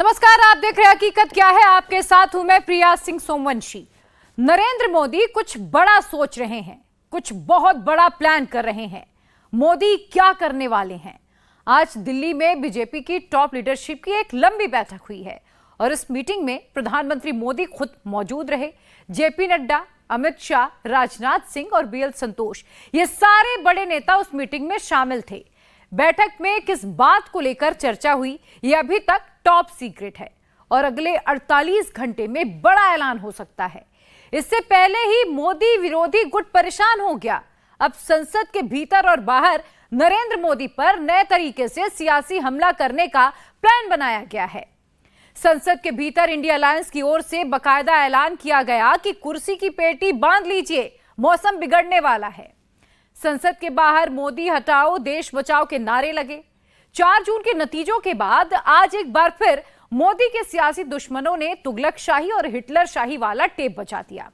नमस्कार, आप देख रहे हैं हकीकत क्या है। आपके साथ हूं मैं प्रिया सिंह सोमवंशी। नरेंद्र मोदी कुछ बड़ा सोच रहे हैं, कुछ बहुत बड़ा प्लान कर रहे हैं। मोदी क्या करने वाले हैं? आज दिल्ली में बीजेपी की टॉप लीडरशिप की एक लंबी बैठक हुई है और इस मीटिंग में प्रधानमंत्री मोदी खुद मौजूद रहे। जेपी नड्डा, अमित शाह, राजनाथ सिंह और बीएल संतोष, ये सारे बड़े नेता उस मीटिंग में शामिल थे। बैठक में किस बात को लेकर चर्चा हुई, ये अभी तक टॉप सीक्रेट है और अगले 48 घंटे में बड़ा ऐलान हो सकता है। इससे पहले ही मोदी विरोधी गुट परेशान हो गया। अब संसद के भीतर और बाहर नरेंद्र मोदी पर नए तरीके से सियासी हमला करने का प्लान बनाया गया है। संसद के भीतर इंडिया अलायंस की ओर से बकायदा ऐलान किया गया कि कुर्सी की पेटी बांध लीजिए, मौसम बिगड़ने वाला है। संसद के बाहर मोदी हटाओ देश बचाओ के नारे लगे। 4 जून के नतीजों के बाद आज एक बार फिर मोदी के सियासी दुश्मनों ने तुगलकशाही और हिटलरशाही वाला टेप बजा दिया।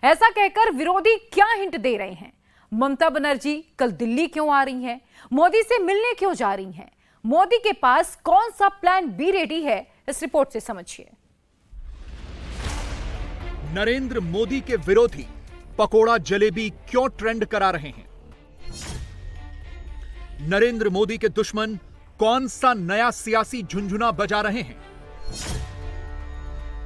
ऐसा कहकर विरोधी क्या हिंट दे रहे हैं? ममता बनर्जी कल दिल्ली क्यों आ रही हैं? मोदी से मिलने क्यों जा रही हैं? मोदी के पास कौन सा प्लान बी रेडी है? इस रिपोर्ट से समझिए। नरेंद्र मोदी के विरोधी पकोड़ा जलेबी क्यों ट्रेंड करा रहे हैं? नरेंद्र मोदी के दुश्मन कौन सा नया सियासी झुंझुना बजा रहे हैं?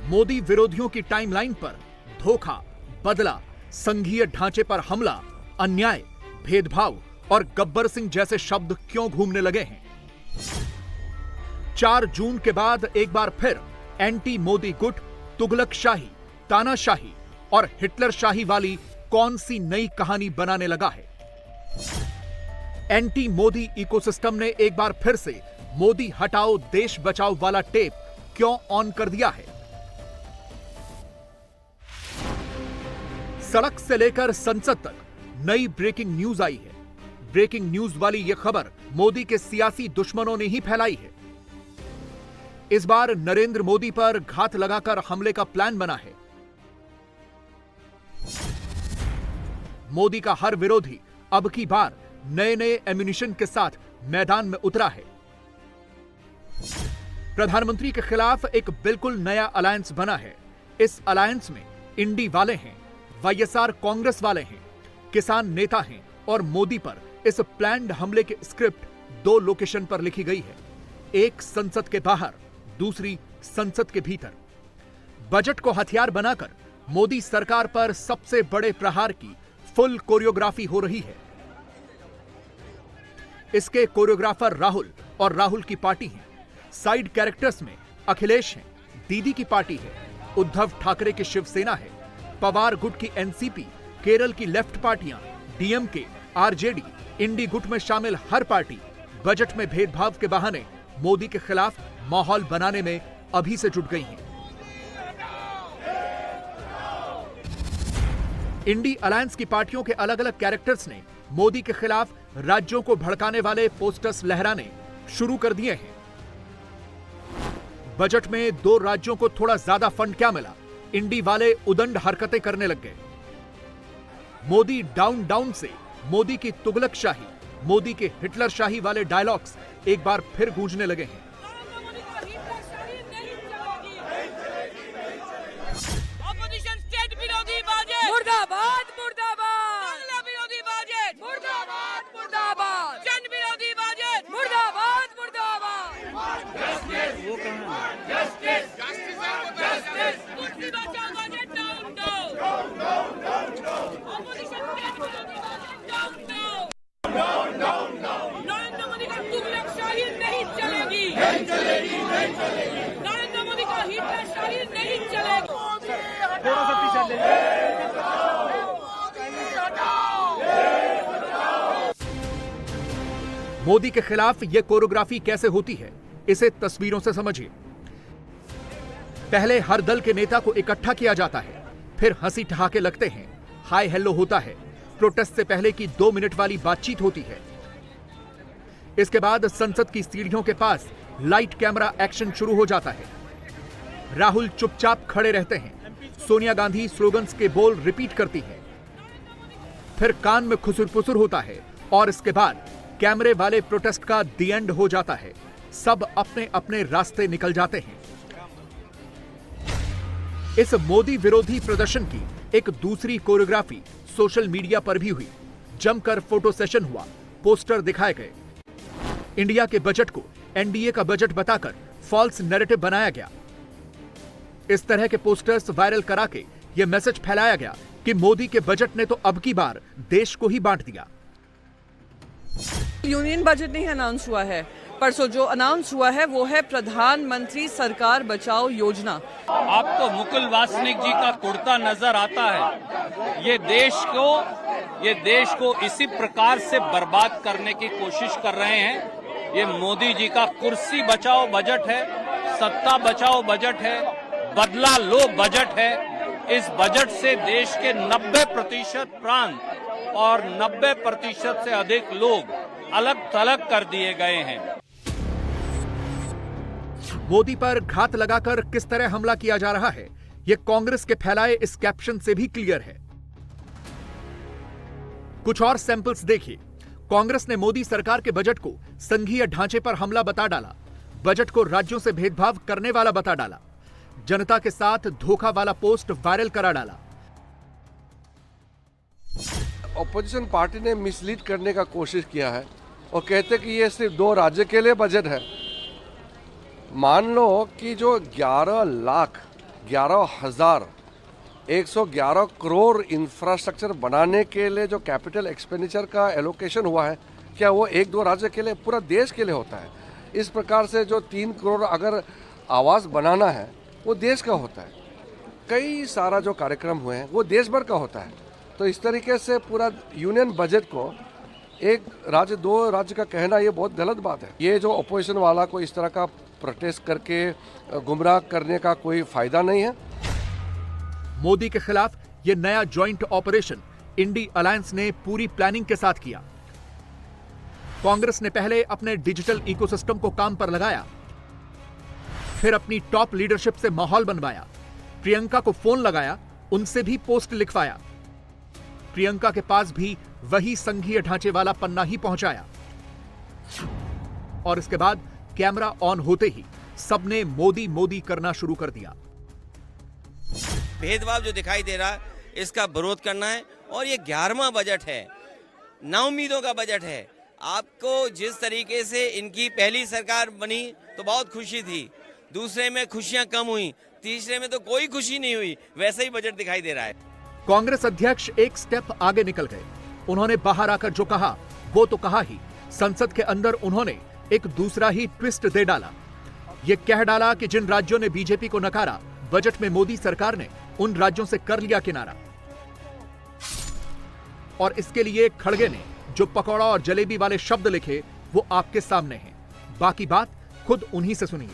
मोदी विरोधियों की टाइमलाइन पर धोखा, बदला, संघीय ढांचे पर हमला, अन्याय, भेदभाव और गब्बर सिंह जैसे शब्द क्यों घूमने लगे हैं? 4 जून के बाद एक बार फिर एंटी मोदी गुट तुगलकशाही, तानाशाही और हिटलरशाही वाली कौन सी नई कहानी बनाने लगा है? एंटी मोदी इकोसिस्टम ने एक बार फिर से मोदी हटाओ देश बचाओ वाला टेप क्यों ऑन कर दिया है? सड़क से लेकर संसद तक नई ब्रेकिंग न्यूज आई है। ब्रेकिंग न्यूज वाली यह खबर मोदी के सियासी दुश्मनों ने ही फैलाई है। इस बार नरेंद्र मोदी पर घात लगाकर हमले का प्लान बना है। मोदी का हर विरोधी अब की बार नए नए एम्यूनिशन के साथ मैदान में उतरा है। प्रधानमंत्री के खिलाफ एक बिल्कुल नया अलायंस बना है। इस अलायंस में इंडी वाले हैं, वाईएसआर कांग्रेस वाले हैं, किसान नेता हैं और मोदी पर इस प्लान्ड हमले की स्क्रिप्ट 2 लोकेशन पर लिखी गई है। एक संसद के बाहर, दूसरी संसद के भीतर। बजट को हथियार बनाकर मोदी सरकार पर सबसे बड़े प्रहार की फुल कोरियोग्राफी हो रही है। इसके कोरियोग्राफर राहुल और राहुल की पार्टी हैं। साइड कैरेक्टर्स में अखिलेश हैं, दीदी की पार्टी है, उद्धव ठाकरे की शिवसेना है, पवार गुट की एनसीपी, केरल की लेफ्ट पार्टियां, डीएमके, आरजेडी, इंडी गुट में शामिल हर पार्टी बजट में भेदभाव के बहाने मोदी के खिलाफ माहौल बनाने में अभी से जुट गई हैं। इंडी अलायंस की पार्टियों के अलग अलग कैरेक्टर्स ने मोदी के खिलाफ राज्यों को भड़काने वाले पोस्टर्स लहराने शुरू कर दिए हैं। बजट में 2 राज्यों को थोड़ा ज्यादा फंड क्या मिला, इंडी वाले उदंड हरकतें करने लग गए। मोदी डाउन डाउन से मोदी की तुगलकशाही, मोदी के हिटलरशाही वाले डायलॉग्स एक बार फिर गूंजने लगे हैं। मुर्दाबाद मुर्दाबाद, विरोधी बजट मुर्दाबाद मुर्दाबाद, जन विरोधी बजट मुर्दाबाद मुर्दाबाद, जस्टिस जस्टिस, कुर्सी बचाओ बजट डाउन डाउन, ऑपोजिशन विरोधी budget down down, Narendra Modi का तुगलकशाही नहीं चलेगी, नहीं चलेगी, नहीं चलेगी, नरेंद्र मोदी का हिटलरशाही नहीं चलेगी। थोड़ा सा पीछे ले मोदी के खिलाफ यह कोरियोग्राफी कैसे होती है, इसे तस्वीरों से समझिए। पहले हर दल के नेता को इकट्ठा किया जाता है, फिर हंसी ठहाके लगते हैं, हाय हेलो होता है, प्रोटेस्ट से पहले की 2 मिनट वाली बातचीत होती है। इसके बाद संसद की सीढ़ियों के पास लाइट कैमरा एक्शन शुरू हो जाता है। राहुल चुपचाप खड़े रहते हैं, सोनिया गांधी स्लोगन्स के बोल रिपीट करती है, फिर कान में खुसुर-पुसुर होता है और इसके बाद कैमरे वाले प्रोटेस्ट का दी एंड हो जाता है। सब अपने अपने रास्ते निकल जाते हैं। इस मोदी विरोधी प्रदर्शन की एक दूसरी कोरियोग्राफी सोशल मीडिया पर भी हुई। जमकर फोटो सेशन हुआ, पोस्टर दिखाए गए। इंडिया के बजट को एनडीए का बजट बताकर फॉल्स नैरेटिव बनाया गया। इस तरह के पोस्टर्स वायरल करा के यह मैसेज फैलाया गया कि मोदी के बजट ने तो अब की बार देश को ही बांट दिया। यूनियन बजट नहीं अनाउंस हुआ है, परसों जो अनाउंस हुआ है वो है प्रधानमंत्री सरकार बचाओ योजना। आपको मुकुल वासनिक जी का कुर्ता नजर आता है। ये देश को इसी प्रकार से बर्बाद करने की कोशिश कर रहे हैं। ये मोदी जी का कुर्सी बचाओ बजट है, सत्ता बचाओ बजट है, बदला लो बजट है। इस बजट से देश के 90% प्रांत और 90% से अधिक लोग अलग थलग कर दिए गए हैं। मोदी पर घात लगाकर किस तरह हमला किया जा रहा है, यह कांग्रेस के फैलाए इस कैप्शन से भी क्लियर है। कुछ और सैंपल्स देखिए। कांग्रेस ने मोदी सरकार के बजट को संघीय ढांचे पर हमला बता डाला, बजट को राज्यों से भेदभाव करने वाला बता डाला, जनता के साथ धोखा वाला पोस्ट वायरल करा डाला। ऑपोजिशन पार्टी ने मिसलीड करने का कोशिश किया है और कहते कि ये सिर्फ 2 राज्य के लिए बजट है। मान लो कि जो 11,11 करोड़ इंफ्रास्ट्रक्चर बनाने के लिए जो कैपिटल एक्सपेंडिचर का एलोकेशन हुआ है, क्या वो 1-2 राज्य के लिए, पूरा देश के लिए होता है? इस प्रकार से जो 3 करोड़ अगर आवास बनाना है वो देश का होता है। कई सारा जो कार्यक्रम हुए हैं वो देश भर का होता है। तो इस तरीके से पूरा यूनियन बजट को 1 राज्य 2 राज्य का कहना ये बहुत गलत बात है। ये जो अपोजिशन वाला को इस तरह का प्रोटेस्ट करके गुमराह करने का कोई फायदा नहीं है। मोदी के खिलाफ यह नया ज्वाइंट ऑपरेशन इंडी अलायंस ने पूरी प्लानिंग के साथ किया। कांग्रेस ने पहले अपने डिजिटल इकोसिस्टम को काम पर लगाया, फिर अपनी टॉप लीडरशिप से माहौल बनवाया, प्रियंका को फोन लगाया, उनसे भी पोस्ट लिखवाया, प्रियंका के पास भी वही संघीय ढांचे वाला पन्ना ही पहुंचाया और इसके बाद कैमरा ऑन होते ही सबने मोदी मोदी करना शुरू कर दिया। भेदभाव जो दिखाई दे रहा है इसका विरोध करना है। और ये 11वां बजट है, नाउम्मीदों का बजट है। आपको जिस तरीके से इनकी पहली सरकार बनी तो बहुत खुशी थी, दूसरे में खुशियां कम हुई, तीसरे में तो कोई खुशी नहीं हुई, वैसा ही बजट दिखाई दे रहा है। कांग्रेस अध्यक्ष एक स्टेप आगे निकल गए। उन्होंने बाहर आकर जो कहा वो तो कहा ही, संसद के अंदर उन्होंने एक दूसरा ही ट्विस्ट दे डाला। यह कह डाला कि जिन राज्यों ने बीजेपी को नकारा, बजट में मोदी सरकार ने उन राज्यों से कर लिया किनारा। और इसके लिए खड़गे ने जो पकौड़ा और जलेबी वाले शब्द लिखे वो आपके सामने हैं। बाकी बात खुद उन्हीं से सुनिए।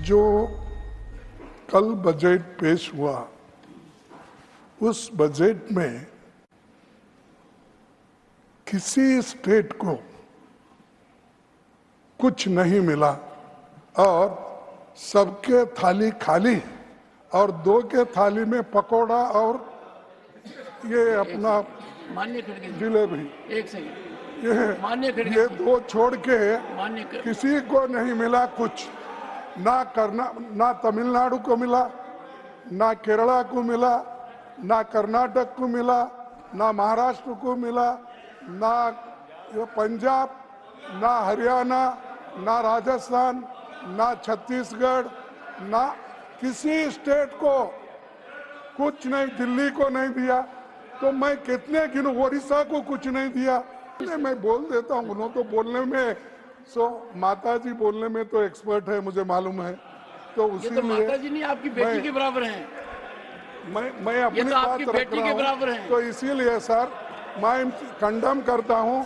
जो कल बजट पेश हुआ, उस बजट में किसी स्टेट को कुछ नहीं मिला और सबके थाली खाली और 2 के थाली में पकोड़ा और ये अपना जिलेबी, ये 2 छोड़ के किसी को नहीं मिला कुछ। ना तमिलनाडु को मिला, ना केरला को मिला, ना कर्नाटक को मिला, ना महाराष्ट्र को मिला, ना पंजाब, ना हरियाणा, ना राजस्थान, ना छत्तीसगढ़, ना किसी स्टेट को कुछ नहीं, दिल्ली को नहीं दिया। तो मैं कितने गिनूं, ओडिशा को कुछ नहीं दिया। मैं बोल देता हूँ, उन्होंने तो बोलने में माता जी बोलने में तो एक्सपर्ट है, मुझे मालूम है। तो उसी तो माता जी नहीं आपकी बेटी के बराबर हैं। मैं अपनी तो बात आपकी रख बेटी रहा के हूं, बराबर हैं। तो इसीलिए सर मैं कंडम करता हूं।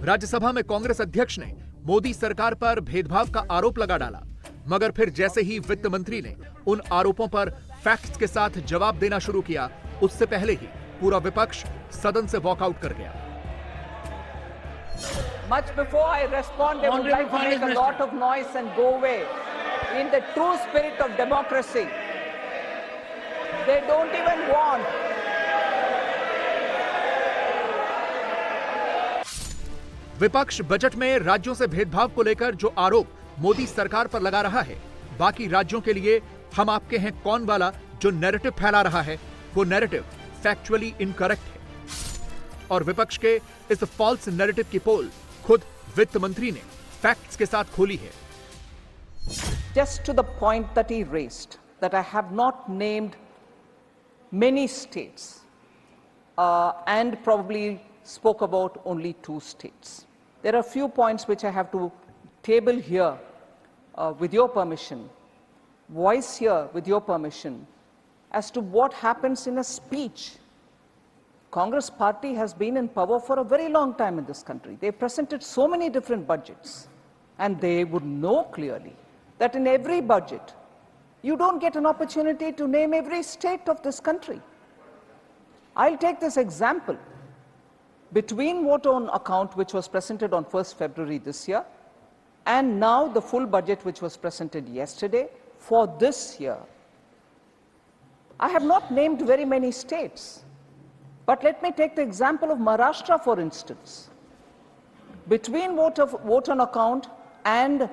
राज्यसभा में कांग्रेस अध्यक्ष ने मोदी सरकार पर भेदभाव का आरोप लगा डाला, मगर फिर जैसे ही वित्त मंत्री ने उन आरोपों पर फैक्ट्स के साथ जवाब देना शुरू किया, उससे पहले ही पूरा विपक्ष सदन से वॉकआउट कर गया। Much before I respond, they would like to make a lot of noise and go away. In the true spirit of democracy, they don't even want. विपक्ष बजट में राज्यों से भेदभाव को लेकर जो आरोप मोदी सरकार पर लगा रहा है, बाकी राज्यों के लिए हम आपके हैं कौन वाला जो नैरेटिव फैला रहा है, वो नैरेटिव फैक्चुअली इनकरेक्ट है। और विपक्ष के इस फॉल्स नैरेटिव की पोल खुद वित्त मंत्री ने फैक्ट्स के साथ खोली है। Just to the point that he raised, that I have not named many states and probably spoke about only 2 states. There are a few points which I have to table here with your permission, voice here with your permission, as to what happens in a speech. Congress party has been in power for a very long time in this country. They presented so many different budgets, and they would know clearly that in every budget, you don't get an opportunity to name every state of this country. I'll take this example. Between vote on account, which was presented on 1st February this year, and now the full budget, which was presented yesterday, for this year, I have not named very many states. But let me take the example of Maharashtra, for instance. Between vote on account and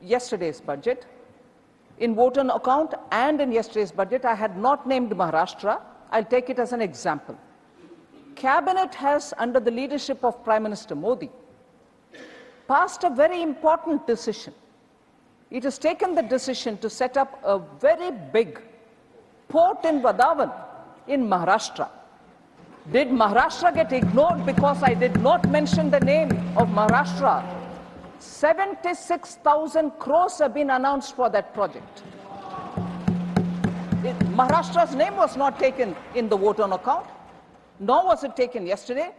yesterday's budget, in vote on account and in yesterday's budget, I had not named Maharashtra. I'll take it as an example. Cabinet has, under the leadership of Prime Minister Modi, passed a very important decision. It has taken the decision to set up a very big port in Vadavan in Maharashtra. Did Maharashtra get ignored because I did not mention the name of Maharashtra? 76,000 crores have been announced for that project. Maharashtra's name was not taken in the vote on account, nor was it taken yesterday.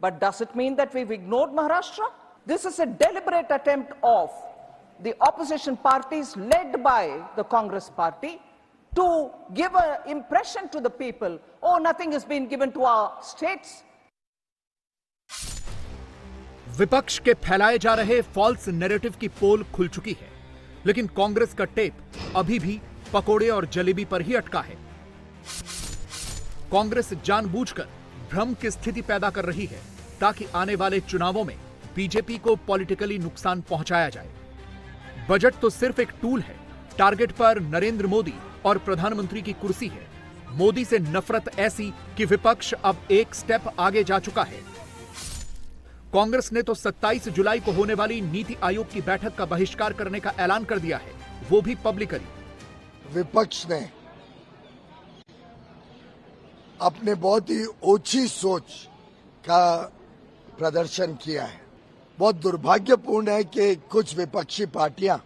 But does it mean that we've ignored Maharashtra? This is a deliberate attempt of the opposition parties led by the Congress party to give an impression to the people, oh, nothing has been given to our states. विपक्ष के फैलाए जा रहे false narrative की पोल खुल चुकी है, लेकिन कांग्रेस का टेप अभी भी पकोड़े और जलेबी पर ही अटका है। कांग्रेस जानबूझकर भ्रम की स्थिति पैदा कर रही है ताकि आने वाले चुनावों में बीजेपी को पॉलिटिकली नुकसान पहुंचाया जाए। बजट तो सिर्फ एक टूल है, टारगेट पर नरेंद्र मोदी और प्रधानमंत्री की कुर्सी है। मोदी से नफरत ऐसी कि विपक्ष अब एक स्टेप आगे जा चुका है। कांग्रेस ने तो 27 जुलाई को होने वाली नीति आयोग की बैठक का बहिष्कार करने का ऐलान कर दिया है, वो भी पब्लिकली। विपक्ष ने अपने बहुत ही ओछी सोच का प्रदर्शन किया है। बहुत दुर्भाग्यपूर्ण है कि कुछ विपक्षी पार्टियां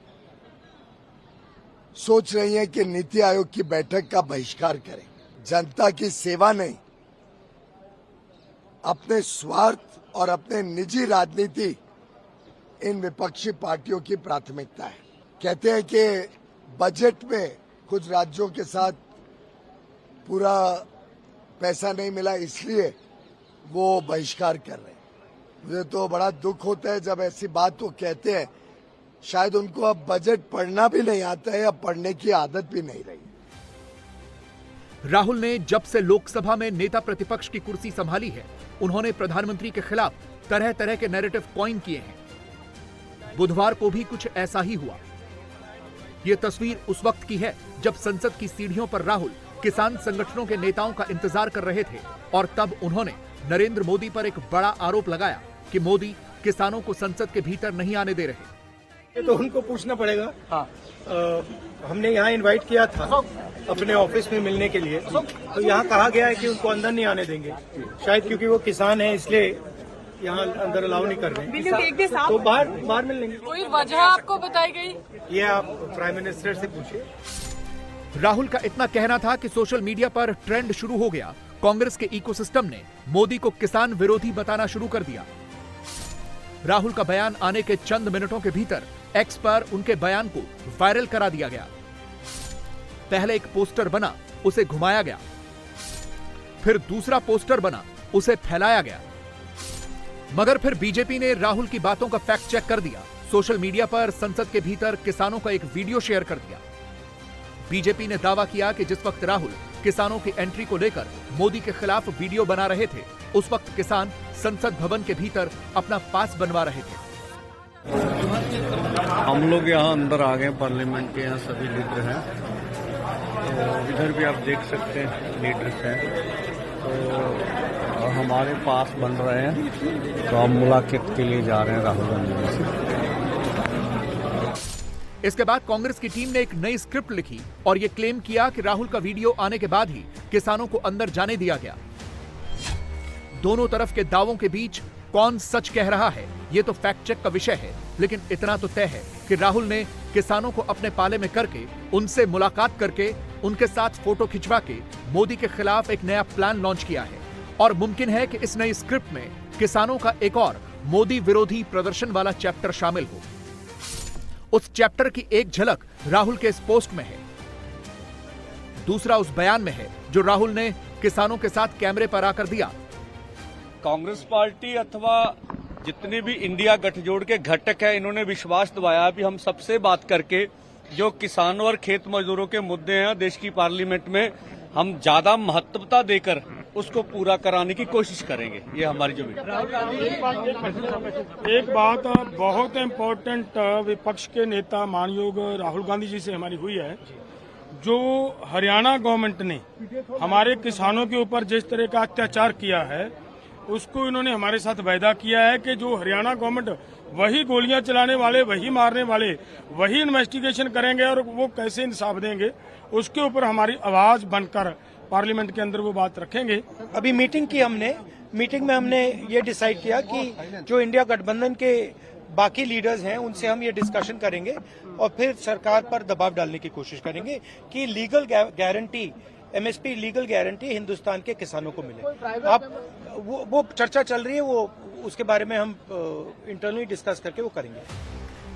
सोच रही हैं कि नीति आयोग की बैठक का बहिष्कार करें। जनता की सेवा नहीं, अपने स्वार्थ और अपने निजी राजनीति इन विपक्षी पार्टियों की प्राथमिकता है। कहते हैं कि बजट में कुछ राज्यों के साथ पूरा पैसा नहीं मिला, इसलिए वो बहिष्कार कर रहे हैं। मुझे तो बड़ा दुख होता है जब ऐसी बात वो कहते हैं। शायद उनको अब बजट पढ़ना भी नहीं आता है या पढ़ने की आदत भी नहीं रही। राहुल ने जब से लोकसभा में नेता प्रतिपक्ष की कुर्सी संभाली है, उन्होंने प्रधानमंत्री के खिलाफ तरह तरह के नैरेटिव कॉइन किए हैं। बुधवार को भी कुछ ऐसा ही हुआ। यह तस्वीर उस वक्त की है जब संसद की सीढ़ियों पर राहुल किसान संगठनों के नेताओं का इंतजार कर रहे थे और तब उन्होंने नरेंद्र मोदी पर एक बड़ा आरोप लगाया कि मोदी किसानों को संसद के भीतर नहीं आने दे रहे। ये तो उनको पूछना पड़ेगा। हाँ। हमने यहाँ इनवाइट किया था अपने ऑफिस में मिलने के लिए, तो यहाँ कहा गया है कि उनको अंदर नहीं आने देंगे, शायद क्योंकि वो किसान हैं इसलिए यहाँ अंदर अलाउ नहीं कर रहे हैं। तो बाहर मिल लेंगे। कोई वजह आपको बताई गई? ये आप प्राइम मिनिस्टर से पूछिए। राहुल का इतना कहना था कि सोशल मीडिया पर ट्रेंड शुरू हो गया। कांग्रेस के इकोसिस्टम ने मोदी को किसान विरोधी बताना शुरू कर दिया। राहुल का बयान आने के चंद मिनटों के भीतर एक्स पर उनके बयान को वायरल करा दिया गया। पहले एक पोस्टर बना, उसे घुमाया गया, फिर दूसरा पोस्टर बना, उसे फैलाया गया। मगर फिर बीजेपी ने राहुल की बातों का फैक्ट चेक कर दिया। सोशल मीडिया पर संसद के भीतर किसानों का एक वीडियो शेयर कर दिया। बीजेपी ने दावा किया कि जिस वक्त राहुल किसानों की एंट्री को लेकर मोदी के खिलाफ वीडियो बना रहे थे, उस वक्त किसान संसद भवन के भीतर अपना पास बनवा रहे थे। हम लोग यहाँ अंदर आ गए, पार्लियामेंट के यहाँ सभी लीडर हैं, तो इधर भी आप देख सकते हैं लीडर्स हैं, तो हमारे पास बन रहे हैं, तो हम मुलाकात के लिए जा रहे हैं राहुल गांधी से। इसके बाद कांग्रेस की टीम ने एक नई स्क्रिप्ट लिखी और ये क्लेम किया कि राहुल का वीडियो आने के बाद ही किसानों को अंदर जाने दिया गया। दोनों तरफ के दावों के बीच कौन सच कह रहा है, ये तो फैक्ट चेक का विषय है, लेकिन इतना तो तय है कि राहुल ने किसानों को अपने पाले में करके, उनसे मुलाकात करके, उनके साथ फोटो खिंचवा के मोदी के खिलाफ एक नया प्लान लॉन्च किया है। और मुमकिन है कि इस नई स्क्रिप्ट में किसानों का एक और मोदी विरोधी प्रदर्शन वाला चैप्टर शामिल हो। उस चैप्टर की एक झलक राहुल के इस पोस्ट में है, दूसरा उस बयान में है जो राहुल ने किसानों के साथ कैमरे पर आकर दिया। कांग्रेस पार्टी अथवा जितने भी इंडिया गठजोड़ के घटक है, इन्होंने विश्वास दिलाया कि हम सबसे बात करके जो किसानों और खेत मजदूरों के मुद्दे हैं देश की पार्लियामेंट में, हम ज्यादा महत्वता देकर उसको पूरा कराने की कोशिश करेंगे। ये हमारी जो एक बात बहुत इम्पोर्टेंट विपक्ष के नेता मानयोग राहुल गांधी जी से हमारी हुई है, जो हरियाणा गवर्नमेंट ने हमारे किसानों के ऊपर जिस तरह का अत्याचार किया है, उसको इन्होंने हमारे साथ वायदा किया है कि जो हरियाणा गवर्नमेंट वही गोलियां चलाने वाले, वही मारने वाले, वही इन्वेस्टिगेशन करेंगे और वो कैसे इंसाफ देंगे, उसके ऊपर हमारी आवाज बनकर पार्लियामेंट के अंदर वो बात रखेंगे। अभी मीटिंग की हमने, मीटिंग में हमने ये डिसाइड किया कि जो इंडिया गठबंधन के बाकी लीडर्स हैं उनसे हम ये डिस्कशन करेंगे और फिर सरकार पर दबाव डालने की कोशिश करेंगे कि legal guarantee, MSP legal guarantee Hindustan के किसानों को मिले। अब वो चर्चा चल रही है, वो उसके बारे में हम इंटरनली डिस्कस करके वो करेंगे।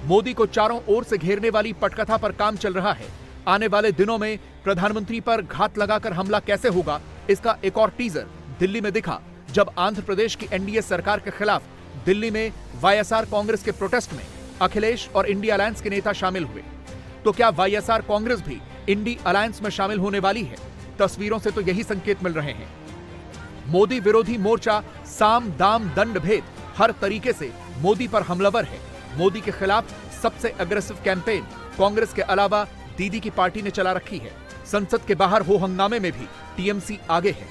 मोदी को चारों ओर से घेरने वाली पटकथा पर काम चल रहा है। आने वाले दिनों में प्रधानमंत्री पर घात लगाकर हमला कैसे होगा, इसका एक और टीजर दिल्ली में दिखा, जब आंध्र प्रदेश की एनडीए सरकार के खिलाफ दिल्ली में वाईएसआर कांग्रेस के प्रोटेस्ट में अखिलेश और इंडी अलायंस के नेता शामिल हुए। तो क्या वाईएसआर कांग्रेस भी इंडी अलायंस में शामिल होने वाली है? तस्वीरों से तो यही संकेत मिल रहे हैं। मोदी विरोधी मोर्चा साम दाम दंड भेद हर तरीके से मोदी पर हमलावर है। मोदी के खिलाफ सबसे अग्रेसिव कैंपेन कांग्रेस के अलावा दीदी की पार्टी ने चला रखी है। संसद के बाहर हो हंगामे में भी टीएमसी आगे है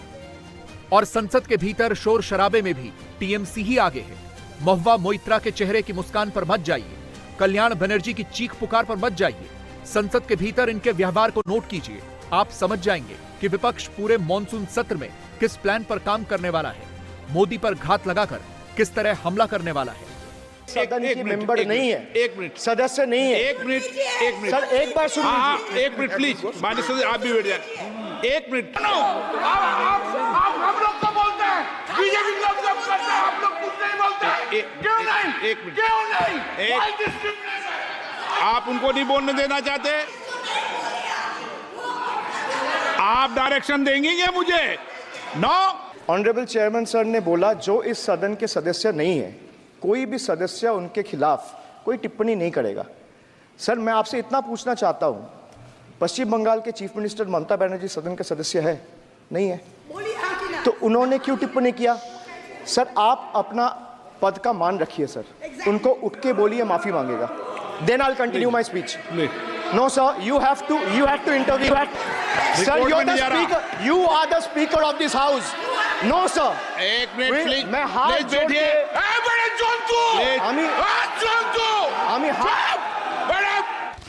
और संसद के भीतर शोर शराबे में भी टीएमसी ही आगे है। महुआ मोइत्रा के चेहरे की मुस्कान पर मत जाइए, कल्याण बनर्जी की चीख पुकार पर मत जाइए। संसद के भीतर इनके व्यवहार को नोट कीजिए, आप समझ जाएंगे कि विपक्ष पूरे मॉनसून सत्र में किस प्लान पर काम करने वाला है, मोदी पर घात लगाकर किस तरह हमला करने वाला है। सदन की मेंबर नहीं है, एक मिनट, सदस्य नहीं है। एक मिनट सर एक बार सुनिए। हाँ, एक मिनट प्लीज, माननीय सदस्य आप भी बैठ जाए। एक मिनट। आप हम लोग को बोलते हैं, बीजेपी लोग जब करते हैं आप लोग कुछ नहीं बोलते। क्यों नहीं? एक मिनट, क्यों नहीं? आप उनको नहीं बोलने देना चाहते? आप डायरेक्शन देंगे क्या मुझे? नो। ऑनरेबल चेयरमैन सर ने बोला जो इस सदन के सदस्य नहीं है, कोई भी सदस्य उनके खिलाफ कोई टिप्पणी नहीं करेगा। सर मैं आपसे इतना पूछना चाहता हूं, पश्चिम बंगाल के चीफ मिनिस्टर ममता बनर्जी सदन के सदस्य है? नहीं है, तो उन्होंने क्यों टिप्पणी किया? सर आप अपना पद का मान रखिए सर, उनको उठ के बोलिए माफी मांगेगा। Then I will continue my speech. No sir, you have to interview. Sir you are the speaker, you are the speaker of this house. No sir, एक मिनट प्लीज, मैं हाथ जोड़ के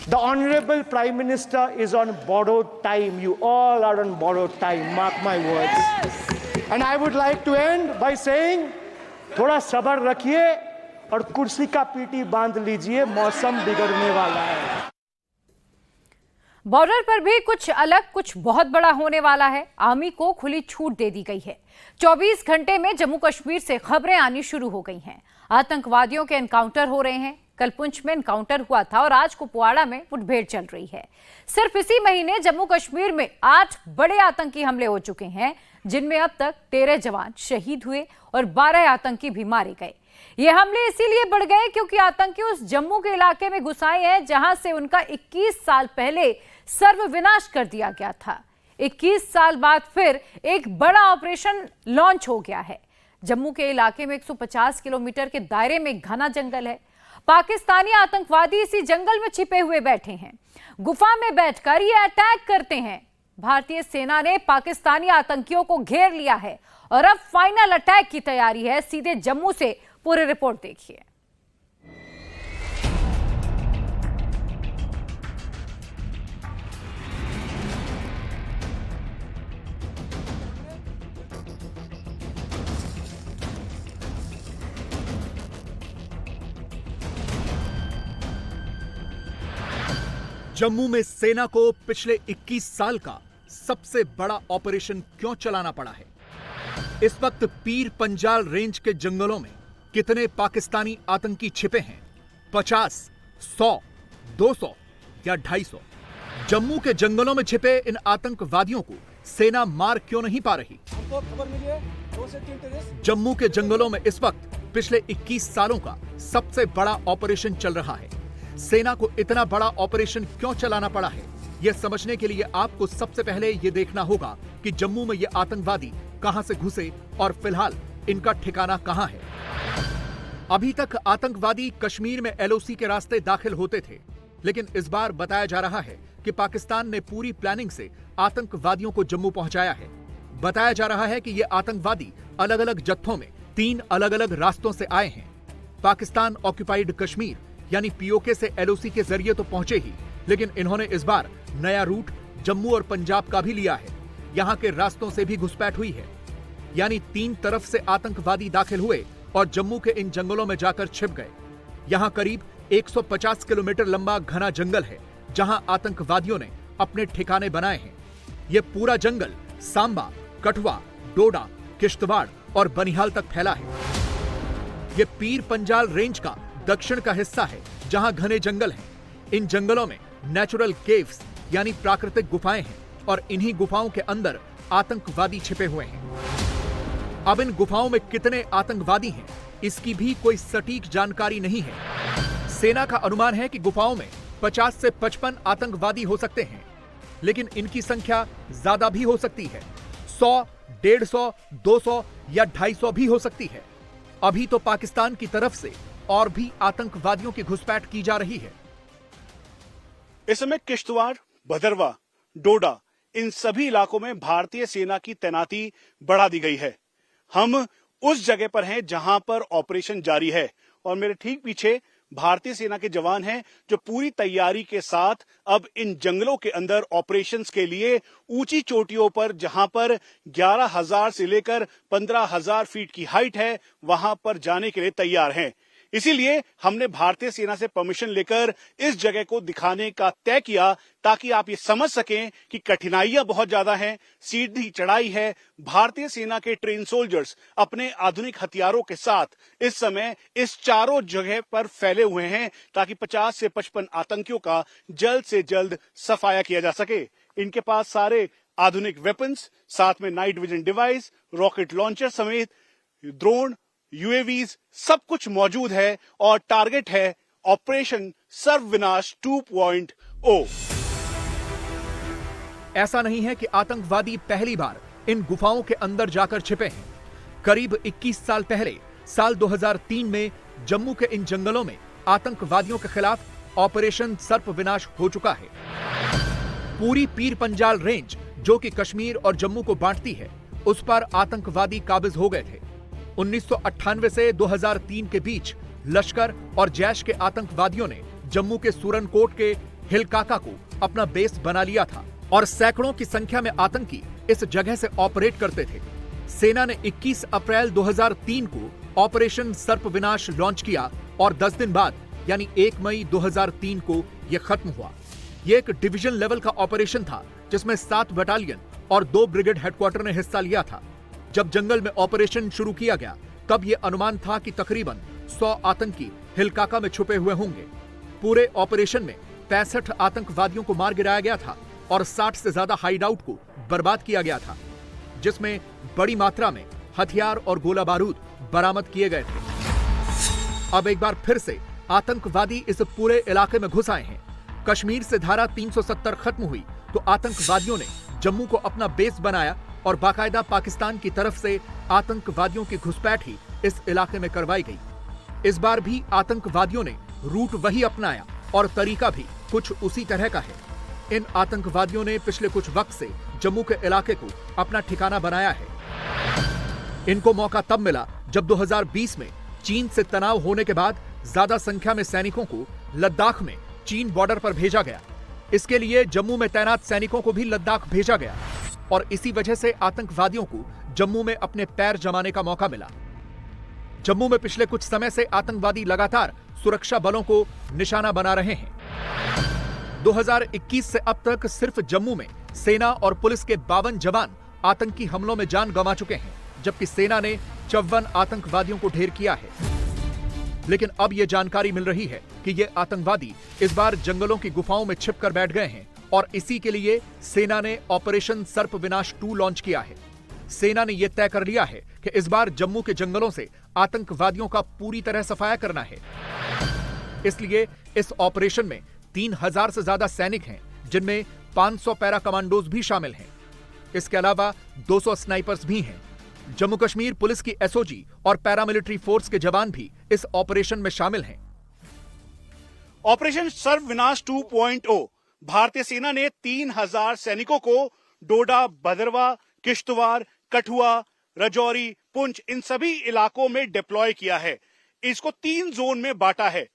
The Honorable Prime Minister is on borrowed time. You all are on borrowed time. Mark my words. And I would like to end by saying, थोड़ा सब्र रखिए और कुर्सी का पीटी बांध लीजिए, मौसम बिगड़ने वाला है। बॉर्डर पर भी कुछ अलग, कुछ बहुत बड़ा होने वाला है। आर्मी को खुली छूट दे दी गई है। 24 घंटे में जम्मू कश्मीर से खबरें आनी शुरू हो गई हैं। आतंकवादियों के एनकाउंटर हो रहे हैं। कल पुंछ में एनकाउंटर हुआ था और आज कुपवाड़ा में मुठभेड़ चल रही है। सिर्फ इसी महीने जम्मू कश्मीर में 8 बड़े आतंकी हमले हो चुके हैं, जिनमें अब तक 13 जवान शहीद हुए और 12 आतंकी भी मारे गए। ये हमले इसीलिए बढ़ गए क्योंकि आतंकी उस जम्मू के इलाके में घुस आए हैं जहां से उनका 21 साल पहले सर्वविनाश कर दिया गया था। 21 साल बाद फिर एक बड़ा ऑपरेशन लॉन्च हो गया है। जम्मू के इलाके में 150 किलोमीटर के दायरे में घना जंगल है। पाकिस्तानी आतंकवादी इसी जंगल में छिपे हुए बैठे हैं। गुफा में बैठकर ये अटैक करते हैं। भारतीय सेना ने पाकिस्तानी आतंकियों को घेर लिया है और अब फाइनल अटैक की तैयारी है। सीधे जम्मू से पूरी रिपोर्ट देखिए। जम्मू में सेना को पिछले 21 साल का सबसे बड़ा ऑपरेशन क्यों चलाना पड़ा है? इस वक्त पीर पंजाल रेंज के जंगलों में कितने पाकिस्तानी आतंकी छिपे हैं? 50, 100, 200 या 250? जम्मू के जंगलों में छिपे इन आतंकवादियों को सेना मार क्यों नहीं पा रही? खबर मिली है 2 से 3 टेररिस्ट जम्मू के जंगलों में इस वक्त पिछले 21 सालों का सबसे बड़ा ऑपरेशन चल रहा है। सेना को इतना बड़ा ऑपरेशन क्यों चलाना पड़ा है, यह समझने के लिए आपको सबसे पहले यह देखना होगा कि जम्मू में ये आतंकवादी कहां से घुसे और फिलहाल इनका ठिकाना कहां है। अभी तक आतंकवादी कश्मीर में एलओसी के रास्ते दाखिल होते थे, लेकिन इस बार बताया जा रहा है कि पाकिस्तान ने पूरी प्लानिंग से आतंकवादियों को जम्मू पहुंचाया है। बताया जा रहा है कि ये आतंकवादी अलग अलग जत्थों में 3 अलग अलग रास्तों से आए हैं। पाकिस्तान ऑक्युपाइड कश्मीर यानी पीओके से एलओसी के जरिए तो पहुंचे ही, लेकिन इन्होंने इस बार नया रूट जम्मू और पंजाब का भी लिया है। यहां के रास्तों से भी घुसपैठ हुई है, यानी 3 तरफ से आतंकवादी दाखिल हुए और जम्मू के इन जंगलों में जाकर छिप गए। यहां करीब 150 किलोमीटर लंबा घना जंगल है, जहां आतंकवादियों ने अपने ठिकाने बनाए हैं। यह पूरा जंगल सांबा, कठुआ, डोडा, किश्तवाड़ और बनिहाल तक फैला है। यह पीर पंजाल रेंज का दक्षिण का हिस्सा है, जहां घने जंगल हैं। इन जंगलों में नेचुरल केव्स यानी प्राकृतिक गुफाएं हैं और इन्हीं गुफाओं के अंदर आतंकवादी छिपे हुए हैं। अब इन गुफाओं में कितने आतंकवादी हैं, इसकी भी कोई सटीक जानकारी नहीं है। सेना का अनुमान है कि गुफाओं में 50 से 55 आतंकवादी हो सकते हैं, लेकिन इनकी संख्या ज्यादा भी हो सकती है। 100, 150, 200 या 250 भी हो सकती है। अभी तो पाकिस्तान की तरफ से और भी आतंकवादियों की घुसपैठ की जा रही है। इस समय किश्तवाड़, भदरवा, डोडा इन सभी इलाकों में भारतीय सेना की तैनाती बढ़ा दी गई है। हम उस जगह पर हैं जहां पर ऑपरेशन जारी है और मेरे ठीक पीछे भारतीय सेना के जवान हैं जो पूरी तैयारी के साथ अब इन जंगलों के अंदर ऑपरेशंस के लिए ऊंची चोटियों पर, जहां पर 11,000 से लेकर 15,000 फीट की हाइट है, वहां पर जाने के लिए तैयार हैं। इसीलिए हमने भारतीय सेना से परमिशन लेकर इस जगह को दिखाने का तय किया, ताकि आप ये समझ सकें कि कठिनाइयां बहुत ज्यादा हैं, सीधी चढ़ाई है। भारतीय सेना के ट्रेन सोल्जर्स अपने आधुनिक हथियारों के साथ इस समय इस चारों जगह पर फैले हुए हैं, ताकि 50 से 55 आतंकियों का जल्द से जल्द सफाया किया जा सके। इनके पास सारे आधुनिक वेपन्स, साथ में night vision device, rocket launcher समेत ड्रोन, यूएवीज सब कुछ मौजूद है और टारगेट है ऑपरेशन सर्वविनाश 2.0। ऐसा नहीं है कि आतंकवादी पहली बार इन गुफाओं के अंदर जाकर छिपे हैं। करीब 21 साल पहले साल 2003 में जम्मू के इन जंगलों में आतंकवादियों के खिलाफ ऑपरेशन सर्वविनाश हो चुका है। पूरी पीर पंजाल रेंज, जो कि कश्मीर और जम्मू को बांटती है, उस पर आतंकवादी काबिज हो गए थे। 1998 से 2003 के बीच लश्कर और जैश के आतंकवादियों ने जम्मू के सूरनकोट के हिलकाका को अपना बेस बना लिया था और सैकड़ों की संख्या में आतंकी इस जगह से ऑपरेट करते थे। सेना ने 21 अप्रैल 2003 को ऑपरेशन सर्वविनाश लॉन्च किया और 10 दिन बाद यानी 1 मई 2003 को यह खत्म हुआ। यह एक डिवीजन लेवल का ऑपरेशन था, जिसमें 7 बटालियन और 2 ब्रिगेड हेडक्वार्टर ने हिस्सा लिया था। जब जंगल में ऑपरेशन शुरू किया गया, तब यह अनुमान था कि तकरीबन 100 आतंकी हिलकाका में छुपे हुए होंगे। पूरे ऑपरेशन में 65 आतंकवादियों को मार गिराया गया था और 60 से ज्यादा हाइडआउट को बर्बाद किया गया था, जिसमें बड़ी मात्रा में हथियार और गोला बारूद बरामद किए गए थे। अब एक बार फिर से आतंकवादी इस पूरे इलाके में घुस आए हैं। कश्मीर से धारा 370 खत्म हुई तो आतंकवादियों ने जम्मू को अपना बेस बनाया और बाकायदा पाकिस्तान की तरफ से आतंकवादियों की घुसपैठ ही इस इलाके में करवाई गई। इस बार भी आतंकवादियों ने रूट वही अपनाया और तरीका भी कुछ उसी तरह का है। इन आतंकवादियों ने पिछले कुछ वक्त से जम्मू के इलाके को अपना ठिकाना बनाया है। इनको मौका तब मिला जब 2020 में चीन से तनाव होने के बाद ज्यादा संख्या में सैनिकों को लद्दाख में चीन बॉर्डर पर भेजा गया। इसके लिए जम्मू में तैनात सैनिकों को भी लद्दाख भेजा गया और इसी वजह से आतंकवादियों को जम्मू में अपने पैर जमाने का मौका मिला। जम्मू में पिछले कुछ समय से आतंकवादी लगातार सुरक्षा बलों को निशाना बना रहे हैं। 2021 से अब तक सिर्फ जम्मू में सेना और पुलिस के 52 जवान आतंकी हमलों में जान गंवा चुके हैं, जबकि सेना ने 54 आतंकवादियों को ढेर किया है। लेकिन अब यह जानकारी मिल रही है कि ये आतंकवादी इस बार जंगलों की गुफाओं में छिपकर बैठ गए हैं और इसी के लिए सेना ने ऑपरेशन सर्प विनाश 2 लॉन्च किया है। सेना ने यह तय कर लिया है कि इस बार जम्मू के जंगलों से आतंकवादियों का पूरी तरह सफाया करना है। इसलिए इस ऑपरेशन में 3000 से ज्यादा सैनिक हैं, जिनमें 500 पैरा कमांडोज भी शामिल हैं। इसके अलावा 200 स्नाइपर्स भी हैं। जम्मू कश्मीर पुलिस की एसओजी और पैरामिलिट्री फोर्स के जवान भी इस ऑपरेशन में शामिल हैं। ऑपरेशन सर्व विनाश 2.0 भारतीय सेना ने 3000 सैनिकों को डोडा, भदरवा, किश्तवाड़, कठुआ, राजौरी, पुंछ इन सभी इलाकों में डिप्लॉय किया है। इसको 3 जोन में बांटा है।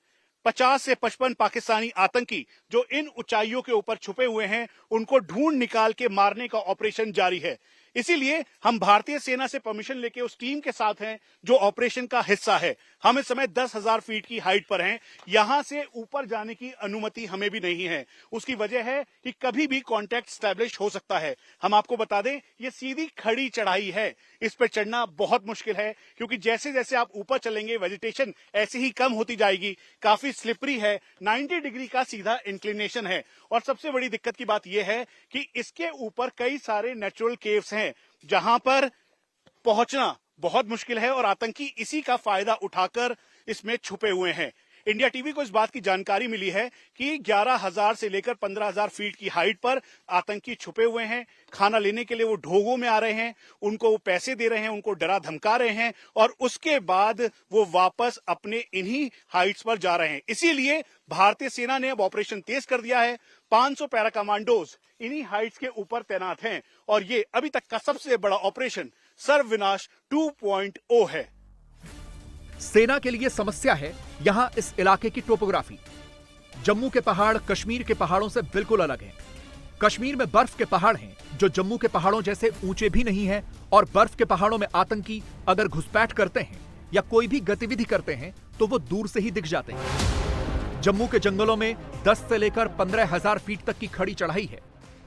50 से 55 पाकिस्तानी आतंकी जो इन ऊंचाइयों के ऊपर छुपे हुए हैं, उनको ढूंढ निकाल के मारने का ऑपरेशन जारी है। इसीलिए हम भारतीय सेना से परमिशन लेके उस टीम के साथ हैं जो ऑपरेशन का हिस्सा है। हम इस समय 10,000 फीट की हाइट पर हैं। यहां से ऊपर जाने की अनुमति हमें भी नहीं है। उसकी वजह है कि कभी भी कांटेक्ट स्टैब्लिश हो सकता है। हम आपको बता दें, ये सीधी खड़ी चढ़ाई है। इस पर चढ़ना बहुत मुश्किल है क्योंकि जैसे जैसे आप ऊपर चलेंगे वेजिटेशन ऐसे ही कम होती जाएगी। काफी स्लिपरी है। 90 डिग्री का सीधा इंक्लिनेशन है और सबसे बड़ी दिक्कत की बात यह है कि इसके ऊपर कई सारे नेचुरल केव्स हैं जहां पर पहुंचना बहुत मुश्किल है और आतंकी इसी का फायदा उठाकर इसमें छुपे हुए हैं। इंडिया टीवी को इस बात की जानकारी मिली है कि 11,000 से लेकर 15,000 फीट की हाइट पर आतंकी छुपे हुए हैं। खाना लेने के लिए वो ढोगों में आ रहे हैं, उनको वो पैसे दे रहे हैं, उनको डरा धमका रहे हैं और उसके बाद वो वापस अपने इन्हीं हाइट्स पर जा रहे हैं। इसीलिए भारतीय सेना ने अब ऑपरेशन तेज कर दिया है। 500 पैरा कमांडोज इन्हीं हाइट्स के ऊपर तैनात हैं और ये अभी तक का सबसे बड़ा ऑपरेशन सर्व विनाश 2.0 है। सेना के लिए समस्या है यहां इस इलाके की टोपोग्राफी। जम्मू के पहाड़ कश्मीर के पहाड़ों से बिल्कुल अलग हैं। कश्मीर में बर्फ के पहाड़ हैं जो जम्मू के पहाड़ों जैसे ऊंचे भी नहीं हैं और बर्फ के पहाड़ों में आतंकी अगर घुसपैठ करते हैं या कोई भी गतिविधि करते हैं तो वो दूर से ही दिख जाते हैं। जम्मू के जंगलों में 10 से लेकर 15,000 फीट तक की खड़ी चढ़ाई है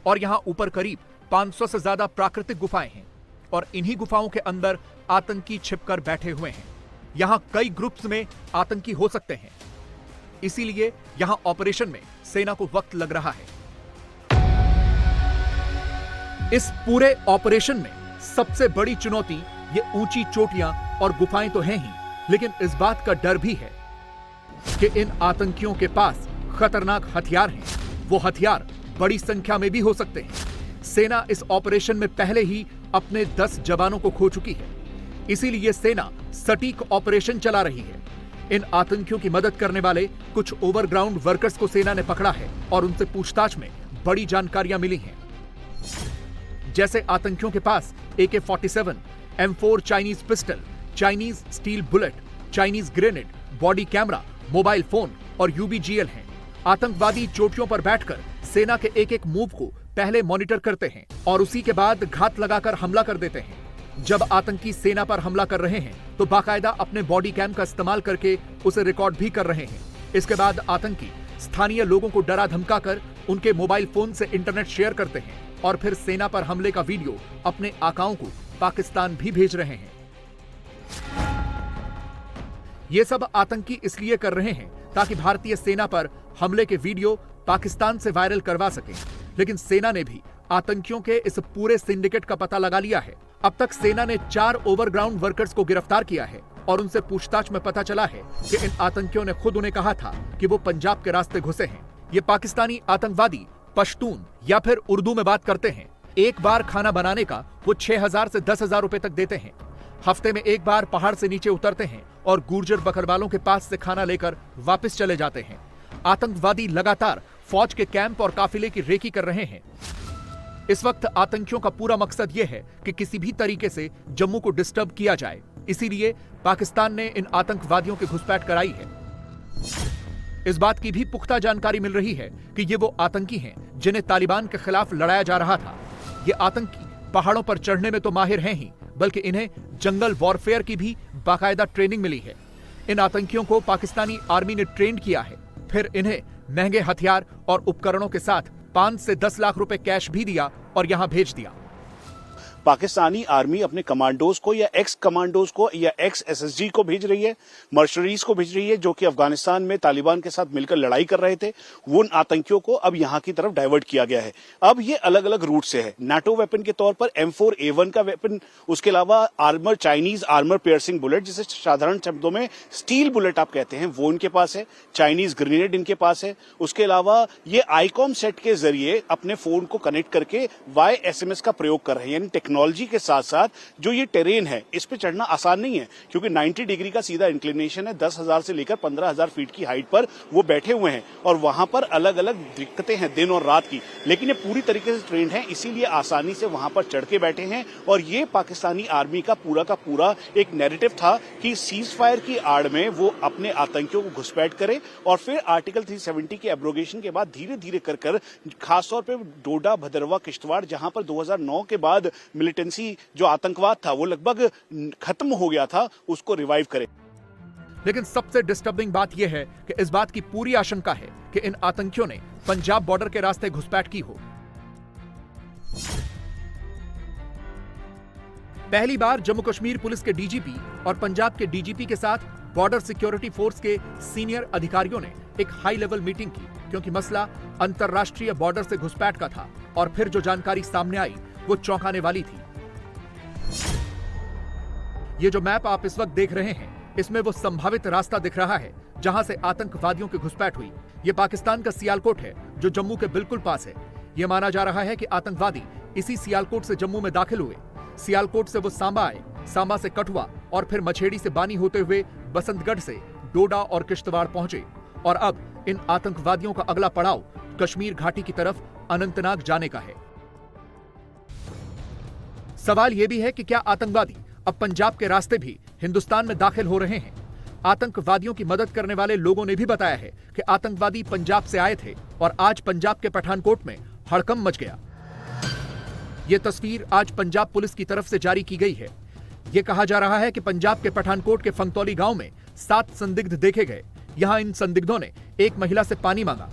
और यहां ऊपर करीब 500 से ज्यादा प्राकृतिक गुफाएं हैं और इन्हीं गुफाओं के अंदर आतंकी छिपकर बैठे हुए हैं। यहां कई ग्रुप्स में आतंकी हो सकते हैं, इसीलिए यहां ऑपरेशन में सेना को वक्त लग रहा है। इस पूरे ऑपरेशन में सबसे बड़ी चुनौती ये ऊंची चोटियां और गुफाएं तो हैं ही, लेकिन इस बात का डर भी है कि इन आतंकियों के पास खतरनाक हथियार हैं। वो हथियार बड़ी संख्या में भी हो सकते हैं। सेना इस ऑपरेशन में पहले ही अपने 10 जवानों को खो चुकी है, इसीलिए सेना सटीक ऑपरेशन चला रही है। इन आतंकियों की मदद करने वाले कुछ ओवरग्राउंड वर्कर्स को सेना ने पकड़ा है और उनसे पूछताछ में बड़ी जानकारियां मिली हैं। जैसे आतंकियों के पास AK-47, M4 Chinese pistol, Chinese steel bullet, Chinese grenade, body camera, mobile phone और UBGL हैं। आतंकवादी चोटियों पर बैठकर सेना के एक एक मूव को पहले मॉनिटर करते हैं और उसी के बाद घात लगाकर हमला कर देते हैं। जब आतंकी सेना पर हमला कर रहे हैं तो बाकायदा अपने बॉडी कैम का इस्तेमाल करके उसे रिकॉर्ड भी कर रहे हैं। इसके बाद आतंकी स्थानीय लोगों को डरा धमकाकर उनके मोबाइल फोन से इंटरनेट शेयर करते हैं और फिर सेना पर हमले का वीडियो अपने आकाओं को पाकिस्तान भी भेज रहे हैं। ये सब आतंकी इसलिए कर रहे हैं ताकि भारतीय सेना पर हमले के वीडियो पाकिस्तान से वायरल करवा सकें। लेकिन सेना ने भी आतंकियों के इस पूरे सिंडिकेट का पता लगा लिया है। अब तक सेना ने 4 ओवरग्राउंड वर्कर्स को गिरफ्तार किया है और उनसे पूछताछ में पता चला है कि इन आतंकियों ने खुद उन्हें कहा था कि वो पंजाब के रास्ते घुसे हैं। ये पाकिस्तानी आतंकवादी पश्तून या फिर उर्दू में बात करते हैं। एक बार खाना बनाने का वो 6,000 से 10,000 रुपए तक देते हैं। हफ्ते में एक बार पहाड़ से नीचे उतरते हैं और गुर्जर बकरवालों के पास से खाना लेकर वापस चले जाते हैं। आतंकवादी लगातार फौज के कैंप और काफिले की रेकी कर रहे हैं। इस वक्त आतंकियों का पूरा मकसद यह है कि किसी भी तरीके से जम्मू को डिस्टर्ब किया जाए। इसीलिए पाकिस्तान ने इन आतंकवादियों की घुसपैठ कराई है। इस बात की भी पुख्ता जानकारी मिल रही है कि ये वो आतंकी हैं जिन्हें तालिबान के खिलाफ लड़ाया जा रहा था। ये आतंकी पहाड़ों पर चढ़ने में तो माहिर हैं ही, बल्कि इन्हें जंगल वॉरफेयर की भी बाकायदा ट्रेनिंग मिली है। इन आतंकियों को पाकिस्तानी आर्मी ने ट्रेन किया है, फिर इन्हें महंगे हथियार और उपकरणों के साथ 5 से 10 लाख रुपए कैश भी दिया और यहां भेज दिया। पाकिस्तानी आर्मी अपने कमांडोज को या एक्स कमांडोज को या एक्स एसएसजी को भेज रही है, मर्शनरीज को भेज रही है, जो कि अफगानिस्तान में तालिबान के साथ मिलकर लड़ाई कर रहे थे। वो उन आतंकियों को अब यहां की तरफ डाइवर्ट किया गया है। अब ये अलग अलग रूट से है। नाटो वेपन के तौर पर M4A1 का वेपन, उसके अलावा armour, Chinese armour piercing bullet, जिसे साधारण शब्दों में स्टील बुलेट आप कहते हैं, वो इनके पास है। चाइनीज ग्रेनेड इनके पास है। उसके अलावा ये आईकॉम सेट के जरिए अपने फोन को कनेक्ट करके YSMS का प्रयोग कर रहे हैं। यानी टेक्नोलॉजी के साथ साथ जो ये टेरेन है, इस पे चढ़ना आसान नहीं है, क्योंकि 90 डिग्री का सीधा इंक्लिनेशन है। 10,000 से लेकर 15,000 फीट की हाइट पर वो बैठे हुए हैं और वहां पर अलग अलग दिक्कतें हैं दिन और रात की, लेकिन ये पूरी तरीके से ट्रेंड है, इसीलिए आसानी से वहां पर चढ़ के बैठे हैं। और ये पाकिस्तानी आर्मी का पूरा एक नैरेटिव था कि सीज फायर की आड़ में वो अपने आतंकियों को घुसपैठ करे और फिर आर्टिकल 370 के एब्रोगेशन के बाद धीरे धीरे कर खासतौर पर डोडा, भदरवा, किश्तवाड़, जहां पर 2009 के बाद मिलिटेंसी जो आतंकवाद था वो लगभग खत्म हो गया था, उसको रिवाइव करे। लेकिन सबसे डिस्टर्बिंग बात यह है कि इस बात की पूरी आशंका है कि इन आतंकियों ने पंजाब बॉर्डर के रास्ते घुसपैठ की हो। पहली बार जम्मू कश्मीर पुलिस के डीजीपी और पंजाब के डीजीपी के साथ बॉर्डर सिक्योरिटी फोर्स के सीनियर अधिकारियों ने एक हाई लेवल मीटिंग की, क्योंकि मसला अंतरराष्ट्रीय बॉर्डर से घुसपैठ का था। और फिर जो जानकारी सामने आई वो चौंकाने वाली थी। ये जो मैप आप इस वक्त देख रहे हैं, इसमें वो संभावित रास्ता दिख रहा है जहां से आतंकवादियों की घुसपैठ हुई। ये पाकिस्तान का सियालकोट है, जो जम्मू के बिल्कुल पास है। ये माना जा रहा है कि आतंकवादी इसी सियालकोट से जम्मू में दाखिल हुए। सियालकोट से वो सांबा आए, सांबा से कठुआ और फिर मछेड़ी से बानी होते हुए बसंतगढ़ से डोडा और किश्तवाड़ पहुंचे। और अब इन आतंकवादियों का अगला पड़ाव कश्मीर घाटी की तरफ अनंतनाग जाने का है। सवाल यह भी है कि क्या आतंकवादी अब पंजाब के रास्ते भी हिंदुस्तान में दाखिल हो रहे हैं? आतंकवादियों की मदद करने वाले लोगों ने भी बताया है कि आतंकवादी पंजाब से आए थे और आज पंजाब के पठानकोट में हड़कंप मच गया। यह तस्वीर आज पंजाब पुलिस की तरफ से जारी की गई है। यह कहा जा रहा है कि पंजाब के पठानकोट के फंगतौली गांव में 7 संदिग्ध देखे गए। यहां इन संदिग्धों ने एक महिला से पानी मांगा।